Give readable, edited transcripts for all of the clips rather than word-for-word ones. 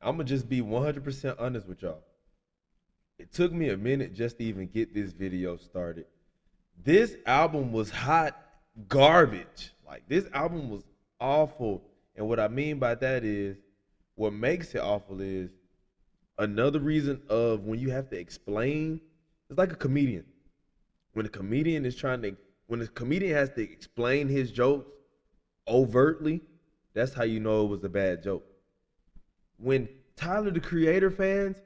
I'm gonna just be 100% honest with y'all. It took me a minute just to even get this video started. This album was hot garbage. Like this album was awful. And what I mean by that is what makes it awful is another reason of when you have to explain, it's like a comedian. When a comedian is trying to when a comedian has to explain his jokes overtly, that's how you know it was a bad joke. When Tyler the Creator fans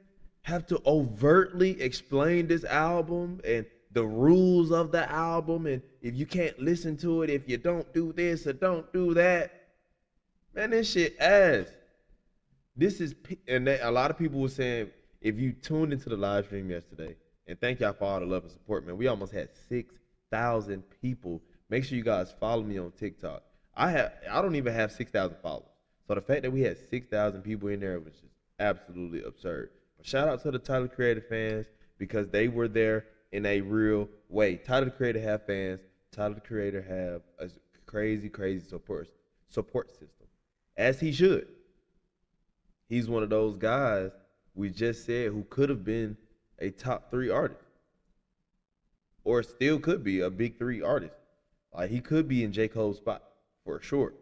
have to overtly explain this album and the rules of the album, and if you can't listen to it, if you don't do this or don't do that, man, this shit ass. This is, and a lot of people were saying, if you tuned into the live stream yesterday, and thank y'all for all the love and support, man. We almost had 6,000 people. Make sure you guys follow me on TikTok. I don't even have 6,000 followers. So the fact that we had 6,000 people in there was just absolutely absurd. But shout out to the Tyler Creator fans because they were there in a real way. Tyler the Creator have fans. Tyler the Creator have a crazy, crazy support system, as he should. He's one of those guys we just said who could have been a top 3 artist, or still could be a big 3 artist. Like he could be in J. Cole's spot for sure.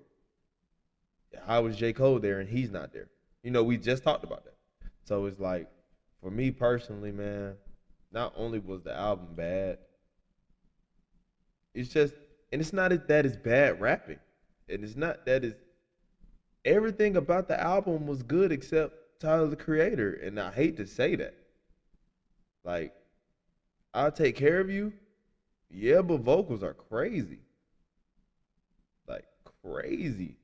How is J. Cole there and he's not there? You know, we just talked about that. So it's like, for me personally, man, not only was the album bad, it's just, and it's not that it's bad rapping. And it's not that it's, everything about the album was good except Tyler the Creator. And I hate to say that. Like, I'll Take Care of You. Yeah, but vocals are crazy. Like, crazy.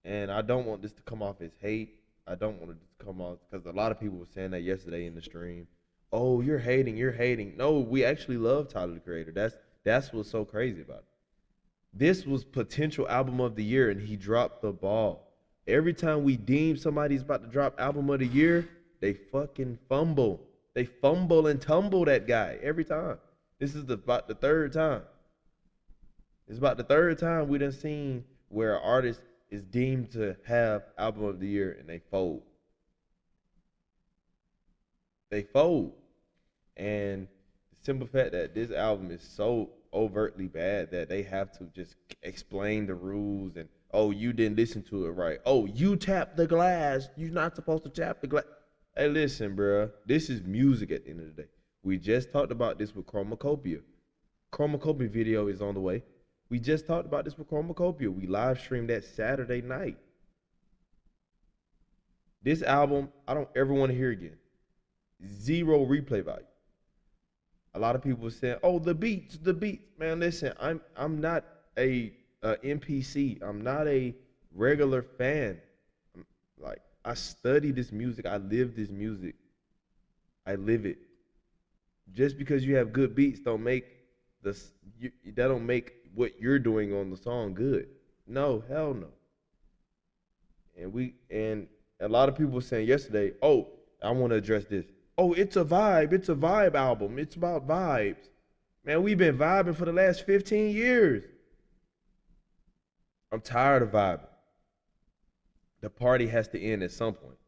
And I don't want this to come off as hate. I don't want it to come off, because a lot of people were saying that yesterday in the stream. Oh, you're hating, you're hating. No, we actually love Tyler the Creator. That's what's so crazy about it. This was potential album of the year, and he dropped the ball. Every time we deem somebody's about to drop album of the year, they fucking fumble. They fumble and tumble that guy every time. This is about the third time. It's about the third time we done seen where an artist is deemed to have album of the year and they fold. They fold. And the simple fact that this album is so overtly bad that they have to just explain the rules and, oh, you didn't listen to it right. Oh, you tapped the glass. You're not supposed to tap the glass. Hey, listen, bro. This is music at the end of the day. We just talked about this with Chromacopia. Chromacopia video is on the way. We just talked about this with Chromacopia. We live streamed that Saturday night. This album, I don't ever want to hear again. Zero replay value. A lot of people were saying, "Oh, the beats." Man, listen, I'm not a NPC. I'm not a regular fan. Like, I study this music. I live this music. I live it. Just because you have good beats don't make that don't make what you're doing on the song good. No, hell no. And a lot of people were saying yesterday, "Oh, I want to address this. Oh, it's a vibe. It's a vibe album. It's about vibes." Man, we've been vibing for the last 15 years. I'm tired of vibing. The party has to end at some point.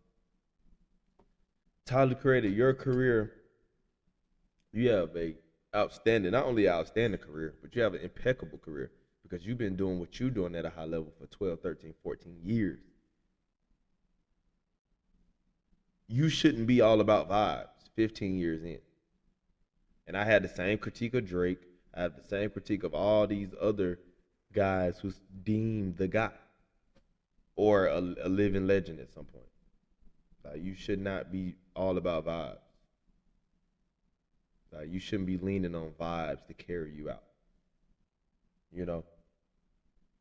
Tyler Creator, your career, you have a outstanding, not only outstanding career, but you have an impeccable career because you've been doing what you're doing at a high level for 12, 13, 14 years. You shouldn't be all about vibes 15 years in. And I had the same critique of Drake. I have the same critique of all these other guys who's deemed the guy or a living legend at some point. Like, you should not be all about vibes. Like, you shouldn't be leaning on vibes to carry you out. You know?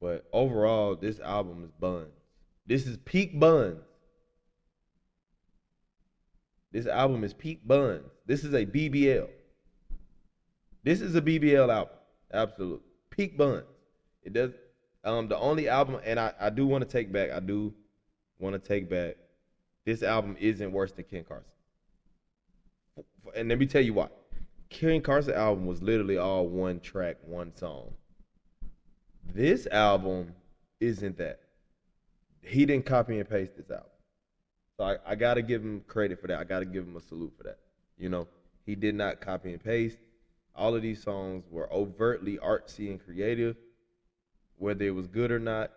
But overall, this album is buns. This is peak buns. This album is peak buns. This is a BBL. This is a BBL album. Absolutely. Peak buns. It does. The only album, and I do want to take back, this album isn't worse than Ken Carson. And let me tell you why. Ken Carson album was literally all one track, one song. This album isn't that. He didn't copy and paste this album. So I gotta give him credit for that. I gotta give him a salute for that. You know, he did not copy and paste. All of these songs were overtly artsy and creative. Whether it was good or not,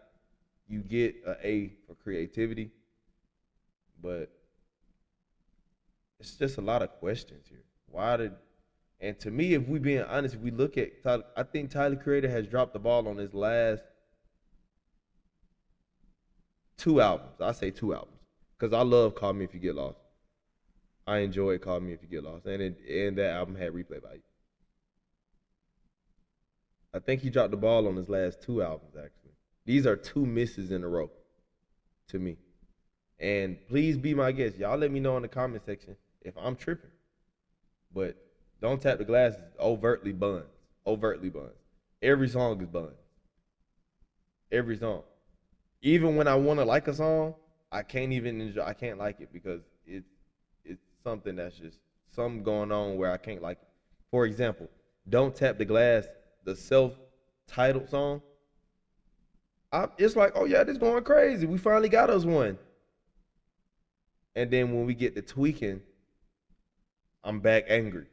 you get an A for creativity. But it's just a lot of questions here. Why did and to me, if we being honest, if we look at Tyler, I think Tyler Creator has dropped the ball on his last two albums. I say two albums because I love "Call Me If You Get Lost." I enjoy "Call Me If You Get Lost," and that album had replay value. I think he dropped the ball on his last two albums. Actually, these are two misses in a row to me. And please be my guest. Y'all let me know in the comment section if I'm tripping. But Don't Tap the Glass is overtly buns. Overtly buns. Every song is buns. Every song. Even when I want to like a song, I can't even enjoy. I can't like it because it's something that's just something going on where I can't like it. For example, Don't Tap the Glass, the self-titled song. It's like, oh yeah, this going crazy. We finally got us one. And then when we get to tweaking, I'm back angry.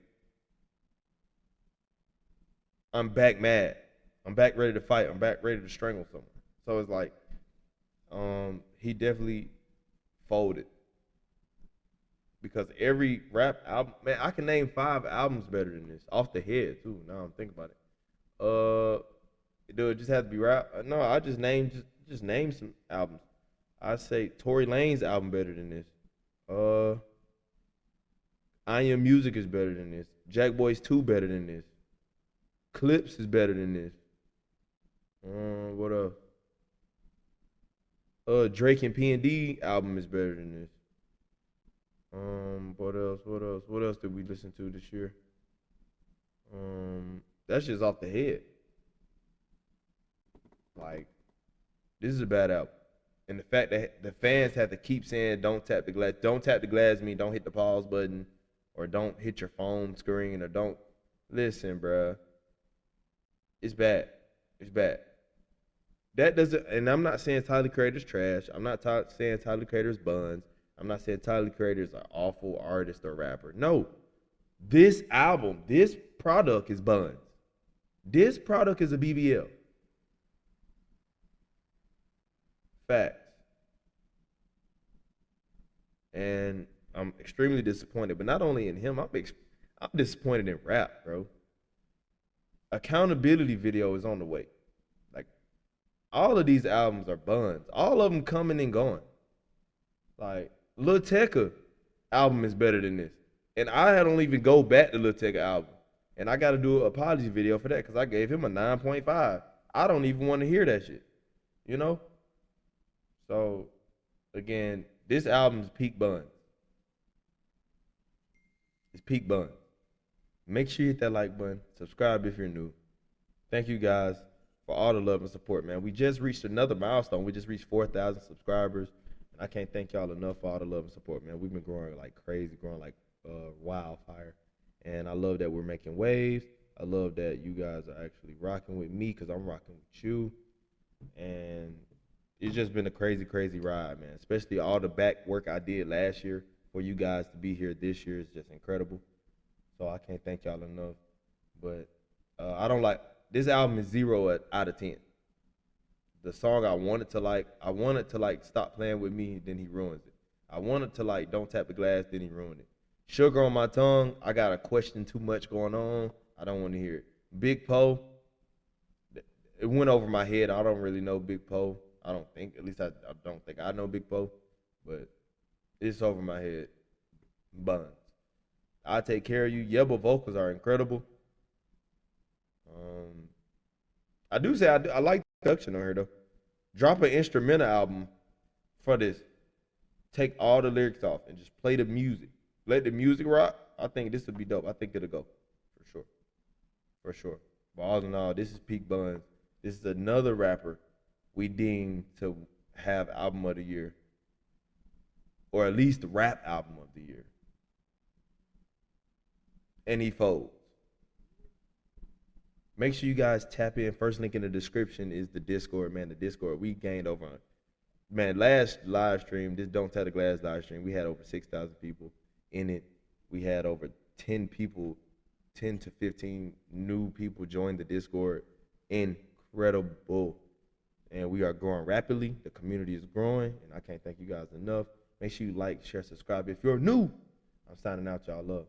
I'm back mad. I'm back ready to fight. I'm back ready to strangle someone. So it's like, he definitely folded. Because every rap album, man, I can name 5 albums better than this. Off the head, too. Now I'm thinking about it. Do it just have to be rap? No, I just name some albums. I say Tory Lanez album better than this. I Am Music is better than this. Jack Boys 2 better than this. Clips is better than this. What else? Drake and P&D album is better than this. What else? What else? What else did we listen to this year? That's just off the head. Like, this is a bad album. And the fact that the fans have to keep saying don't tap the glass. Don't tap the glass mean don't hit the pause button or don't hit your phone screen or don't listen, bruh. It's bad. It's bad. That doesn't, and I'm not saying Tyler Creator's trash. I'm not saying Tyler Creator's buns. I'm not saying Tyler Creator's an awful artist or rapper. No. This album, this product is buns. This product is a BBL. Facts. And I'm extremely disappointed. But not only in him, I'm disappointed in rap, bro. Accountability video is on the way. Like, all of these albums are buns. All of them coming and going. Like, Lil Tecca album is better than this. And I don't even go back to Lil Tecca album. And I got to do an apology video for that because I gave him a 9.5. I don't even want to hear that shit. You know? So, again, this album is peak buns. It's peak buns. Make sure you hit that like button. Subscribe if you're new. Thank you guys for all the love and support, man. We just reached another milestone. We just reached 4,000 subscribers. And I can't thank y'all enough for all the love and support, man. We've been growing like crazy, growing like wildfire. And I love that we're making waves. I love that you guys are actually rocking with me because I'm rocking with you. And it's just been a crazy, crazy ride, man. Especially all the back work I did last year for you guys to be here this year is just incredible. So I can't thank y'all enough. But I don't like this album is 0 out of 10. The song I wanted to like Stop Playing With Me, then he ruins it. I wanted to like Don't Tap the Glass, then he ruined it. Sugar on My Tongue, I got a question too much going on. I don't want to hear it. Big Poe, it went over my head. I don't really know Big Poe. I don't think, at least I don't think I know Big Poe, but it's over my head. Buns. I Take Care of You. Yebba vocals are incredible. I do say I like the production on her though. Drop an instrumental album for this. Take all the lyrics off and just play the music. Let the music rock. I think this would be dope. I think it'll go for sure. For sure. But all in all, this is peak buns. This is another rapper we deem to have album of the year, or at least rap album of the year. And he folds. Make sure you guys tap in. First link in the description is the Discord, man. The Discord, we gained over Man, last live stream, this Don't Tell the Glass live stream, we had over 6,000 people in it. We had over 10 people, 10 to 15 new people join the Discord. Incredible. And we are growing rapidly. The community is growing, and I can't thank you guys enough. Make sure you like, share, subscribe. If you're new, I'm signing out. Y'all love.